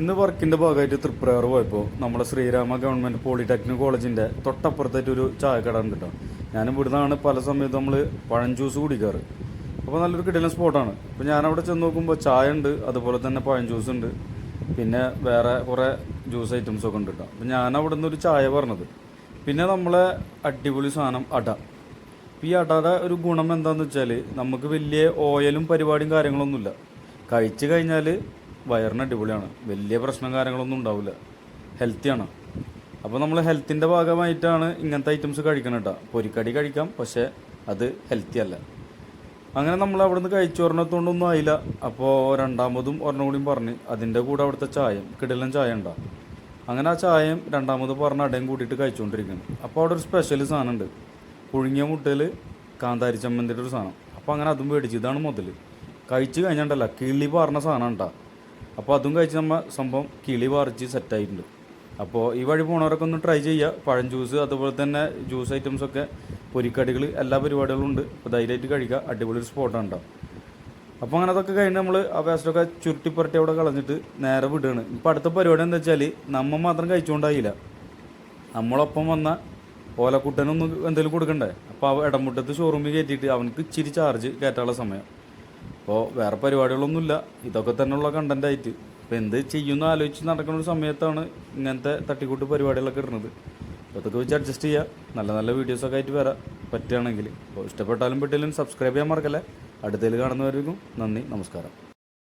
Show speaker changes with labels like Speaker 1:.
Speaker 1: ഇന്ന് വർക്കിൻ്റെ ഭാഗമായിട്ട് തൃപ്രയാർ പോയപ്പോൾ നമ്മുടെ ശ്രീരാമ ഗവൺമെൻറ് പോളിടെക്നിക് കോളേജിൻ്റെ തൊട്ടപ്പുറത്തായിട്ടൊരു ചായക്കട ഉണ്ട് കേട്ടോ. ഞാൻ ഇവിടുന്നാണ് പല സമയത്ത് നമ്മൾ പഴം ജ്യൂസ് കുടിക്കാറ്. അപ്പോൾ നല്ലൊരു കിടിലൻ സ്പോട്ടാണ്. അപ്പോൾ ഞാനവിടെ ചെന്ന് നോക്കുമ്പോൾ ചായ ഉണ്ട്, അതുപോലെ തന്നെ പഴം ജ്യൂസ് ഉണ്ട്, പിന്നെ വേറെ കുറേ ജ്യൂസ് ഐറ്റംസൊക്കെ ഉണ്ട് കേട്ടോ. അപ്പോൾ ഞാൻ അവിടെ നിന്ന് ഒരു ചായ പറഞ്ഞത്. പിന്നെ നമ്മളെ അടിപൊളി സാധനം അട. ഈ അടയുടെ ഒരു ഗുണം എന്താണെന്ന് വെച്ചാൽ നമുക്ക് വലിയ ഓയിലും പരിപാടിയും കാര്യങ്ങളൊന്നുമില്ല. കഴിച്ച് കഴിഞ്ഞാൽ വയറിന് അടിപൊളിയാണ്, വലിയ പ്രശ്നം കാര്യങ്ങളൊന്നും ഉണ്ടാവില്ല, ഹെൽത്തിയാണ്. അപ്പോൾ നമ്മൾ ഹെൽത്തിൻ്റെ ഭാഗമായിട്ടാണ് ഇങ്ങനത്തെ ഐറ്റംസ് കഴിക്കണം കേട്ടോ. പൊരിക്കടി കഴിക്കാം, പക്ഷേ അത് ഹെൽത്തി അല്ല. അങ്ങനെ നമ്മൾ അവിടെ നിന്ന് കഴിച്ചു പറഞ്ഞതുകൊണ്ടൊന്നും ആയില്ല. അപ്പോൾ രണ്ടാമതും ഒരെണ്ണം കൂടിയും പറഞ്ഞ് അതിൻ്റെ കൂടെ അവിടുത്തെ ചായയും കിടിലൻ ചായ ഉണ്ടാകും. അങ്ങനെ ആ ചായയും രണ്ടാമത് പറഞ്ഞ അടയും കൂട്ടിയിട്ട് കഴിച്ചുകൊണ്ടിരിക്കണം. അപ്പോൾ അവിടെ ഒരു സ്പെഷ്യൽ സാധനം ഉണ്ട്, പുഴുങ്ങിയ മുട്ടയിൽ കാന്താരി ചമ്മന്തിയുടെ ഒരു സാധനം. അപ്പോൾ അങ്ങനെ അതും മേടിച്ചു. ഇതാണ് മുതൽ. കഴിച്ച് കഴിഞ്ഞിട്ടല്ല, കിളി പാറുന്ന സാധനം ഉണ്ടാ. അപ്പോൾ അതും കഴിച്ച് നമ്മൾ സംഭവം കിളി പറിച്ച് സെറ്റായിട്ടുണ്ട്. അപ്പോൾ ഈ വഴി പോണവരൊക്കെ ഒന്ന് ട്രൈ ചെയ്യുക. പഴം ജ്യൂസ്, അതുപോലെ തന്നെ ജ്യൂസ് ഐറ്റംസൊക്കെ, പൊരിക്കടികൾ, എല്ലാ പരിപാടികളും ഉണ്ട്. അപ്പോൾ ധൈര്യമായിട്ട് കഴിക്കുക. അടിപൊളി ഒരു സ്പോട്ടാണ് ഉണ്ടാവും. അപ്പോൾ അങ്ങനെ അതൊക്കെ കഴിഞ്ഞ് നമ്മൾ ആ വേസ്റ്റൊക്കെ ചുരുട്ടിപ്പുരട്ടി അവിടെ കളഞ്ഞിട്ട് നേരെ വിടുകയാണ്. ഇപ്പോൾ അടുത്ത പരിപാടി എന്താ വെച്ചാൽ നമ്മൾ മാത്രം കഴിച്ചുകൊണ്ടായില്ല, നമ്മളൊപ്പം വന്ന ഓലക്കുട്ടനൊന്നും എന്തെങ്കിലും കൊടുക്കണ്ടേ. അപ്പോൾ ആ ഇടമുട്ടത്ത് ഷോറൂമിൽ കയറ്റിയിട്ട് അവനക്ക് ഇച്ചിരി ചാർജ് കയറ്റാനുള്ള സമയം. അപ്പോൾ വേറെ പരിപാടികളൊന്നുമില്ല, ഇതൊക്കെ തന്നെയുള്ള കണ്ടൻറ്റായിട്ട്. അപ്പോൾ എന്ത് ചെയ്യുമെന്ന് ആലോചിച്ച് നടക്കുന്ന ഒരു സമയത്താണ് ഇങ്ങനത്തെ തട്ടിക്കൂട്ട് പരിപാടികളൊക്കെ ഇടുന്നത്. അപ്പോൾ അതൊക്കെ വെച്ച് അഡ്ജസ്റ്റ് ചെയ്യുക. നല്ല നല്ല വീഡിയോസൊക്കെ ആയിട്ട് വരാം പറ്റുകയാണെങ്കിൽ. അപ്പോൾ ഇഷ്ടപ്പെട്ടാലും പെട്ടിലും സബ്സ്ക്രൈബ് ചെയ്യാൻ മറക്കല്ലേ. അടുത്തതിൽ കാണുന്നവർക്കും നന്ദി, നമസ്കാരം.